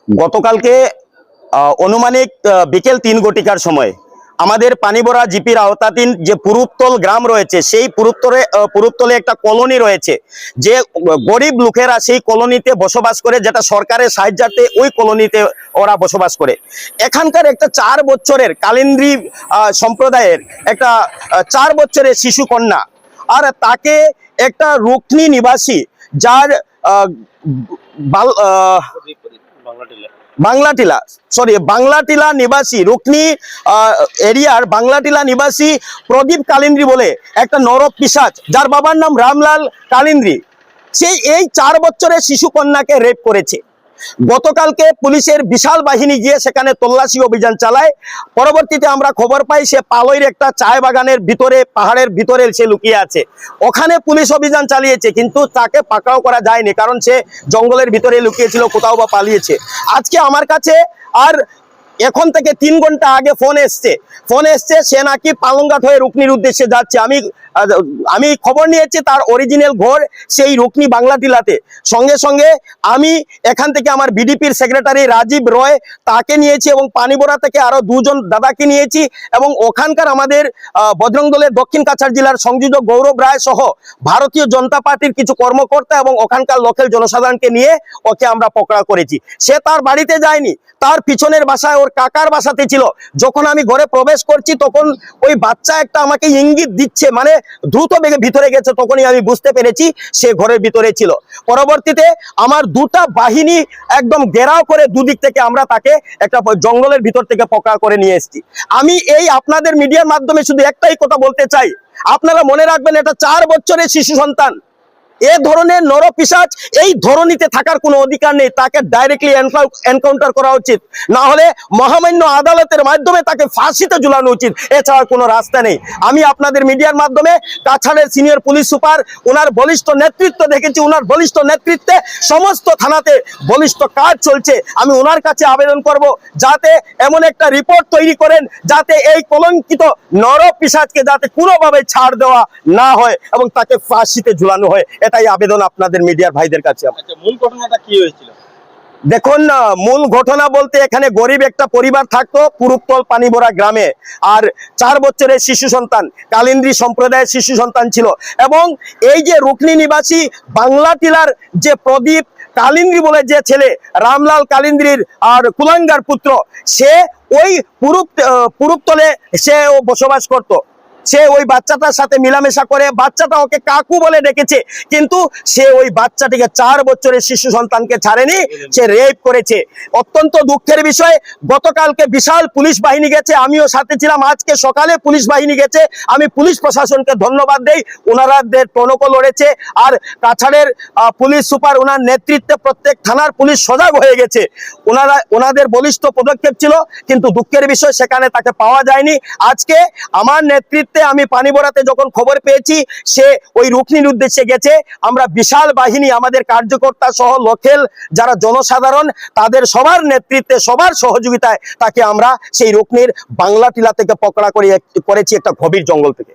গতকালকে অনুমানিক বিকেল 3 ঘটিকার সময় আমাদের পানিবরা জিপির আওতাধীন যে পুরুত্তল গ্রাম রয়েছে, সেই পুরুত্তলে একটা কলোনি রয়েছে, যে গরিব লোকেরা সেই কলোনিতে বসবাস করে, যেটা সরকারের সাহায্যার্থে ওই কলোনিতে ওরা বসবাস করে। এখানকার একটা 4 বছরের কালিন্দ্রি সম্প্রদায়ের একটা 4 বছরের শিশু কন্যা, আর তাকে একটা রুকনি নিবাসী যার বাংলাটিলা নিবাসী রুকনি এরিয়ার বাংলাটিলা নিবাসী প্রদীপ কালিন্দ্রি বলে একটা নরক পিশাচ, যার বাবার নাম রামলাল কালিন্দ্রি, সেই এই 4 বছরের শিশু কন্যাকে রেপ করেছে। গতকালকে পুলিশের বিশাল বাহিনী গিয়ে সেখানে তল্লাশি অভিযান চালায়। পরবর্তীতে আমরা খবর পাই সে পালইয়ের একটা চায় বাগানের ভিতরে, পাহাড়ের ভিতরে সে লুকিয়ে আছে। ওখানে পুলিশ অভিযান চালিয়েছে, কিন্তু তাকে পাকড়াও করা যায়নি, কারণ সে জঙ্গলের ভিতরে লুকিয়েছিল, কোথাও বা পালিয়েছে। আজকে আমার কাছে আর এখন থেকে 3 ঘন্টা আগে ফোন এসছে সে নাকি পালংঘাট হয়ে রুকনির উদ্দেশ্যে যাচ্ছে। আমি খবর নিয়েছি তার অরিজিনাল ঘর সেই রুকনি বাংলাটিলাতে। সঙ্গে সঙ্গে আমি এখান থেকে আমার বিডিপির সেক্রেটারি রাজীব রয় তাকে নিয়েছি, এবং পানিবরা থেকে আরো 2 জন দাদাকে নিয়েছি, এবং ওখানকার আমাদের বজরং দলের দক্ষিণ কাছাড় জেলার সংযোজক গৌরব রায় সহ ভারতীয় জনতা পার্টির কিছু কর্মকর্তা এবং ওখানকার লোকাল জনসাধারণকে নিয়ে ওকে আমরা পকড়া করেছি। সে তার বাড়িতে যায়নি, তার পিছনের বাসায় ওর কাকার বাসাতে ছিল। যখন আমি ঘরে প্রবেশ করছি তখন ওই বাচ্চা একটা আমাকে ইঙ্গিত দিচ্ছে, মানে দ্রুত বেগে ভিতরে গেছে, তখনই আমি বুঝতে পেরেছি সে ঘরের ভিতরে ছিল। পরবর্তীতে আমার 2টা বাহিনী একদম ঘেরাও করে দুদিক থেকে আমরা তাকে একটা জঙ্গলের ভিতর থেকে পকড়া করে নিয়ে এসেছি। আমি এই আপনাদের মিডিয়ার মাধ্যমে শুধু একটাই কথা বলতে চাই, আপনারা মনে রাখবেন এটা 4 বছরের শিশু সন্তান। এ ধরনের নরপিশাচ এই ধরনীতে থাকার কোনো অধিকার নেই, তাকে ডাইরেক্টলি এনকাউন্টার করা উচিত, না হলে মহামান্য আদালতের মাধ্যমে তাকে ফাঁসিতে ঝুলানো উচিত, এছাড়া কোনো রাস্তা নেই। আমি আপনাদের মিডিয়ার মাধ্যমে কাছাড়ের সিনিয়র পুলিশ সুপার, ওনার বলিষ্ঠ নেতৃত্ব দেখেছি, ওনার বলিষ্ঠ নেতৃত্বে সমস্ত থানাতে বলিষ্ঠ কাজ চলছে। আমি ওনার কাছে আবেদন করব যাতে এমন একটা রিপোর্ট তৈরি করেন যাতে এই কলঙ্কিত নরপিশাচকে যাতে কোনোভাবে ছাড় দেওয়া না হয় এবং তাকে ফাঁসিতে ঝুলানো হয়, এটাই আবেদন আপনাদের মিডিয়ার ভাইদের কাছে। মূল ঘটনাটা কি হয়েছিল? দেখুন, মূল ঘটনা বলতে এখানে গরিব একটা পরিবার থাকতো পুরুত্তল পানিবরা গ্রামে, আর 4 বছরের শিশু সন্তান কালিন্দ্রি সম্প্রদায়ের শিশু সন্তান ছিল। এবং এই যে রুকনি নিবাসী বাংলাটিলার যে প্রদীপ কালিন্দ্রি বলে যে ছেলে, রামলাল কালিন্দ্রির আর কুলাঙ্গার পুত্র, সে ওই পুরুত্তলে সে বসবাস করত। সে ওই বাচ্চাটার সাথে মিলামেশা করে, বাচ্চাটা ওকে কাকু বলে ডেকেছে, কিন্তু সে ওই বাচ্চাটিকে 4 বছরের শিশু সন্তানকে ছাড়েনি, সে রেপ করেছে। অত্যন্ত দুঃখের বিষয়, গতকালকে বিশাল পুলিশ বাহিনী গেছে, আমিও সাথে ছিলাম, আজকে সকালে পুলিশ বাহিনী গেছে। আমি পুলিশ প্রশাসনকে ধন্যবাদ দেই, ওনারাদের টনকও লড়েছে। আর কাছাড়ের পুলিশ সুপার ওনার নেতৃত্বে প্রত্যেক থানার পুলিশ সজাগ হয়ে গেছে। ওনাদের বলিষ্ঠ পদক্ষেপ ছিল, কিন্তু দুঃখের বিষয় সেখানে তাকে পাওয়া যায়নি। আজকে আমার নেতৃত্বে আমি পানিবরাতে যখন খবর পেয়েছি সে ওই রুকনির উদ্দেশ্যে গেছে, আমরা বিশাল বাহিনী, আমাদের কার্যকর্তা সহ লোকাল যারা জনসাধারণ, তাদের সবার নেতৃত্বে, সবার সহযোগিতায় তাকে আমরা সেই রুকনির বাংলাটিলা থেকে পকড়া করেছি একটা গভীর জঙ্গল থেকে।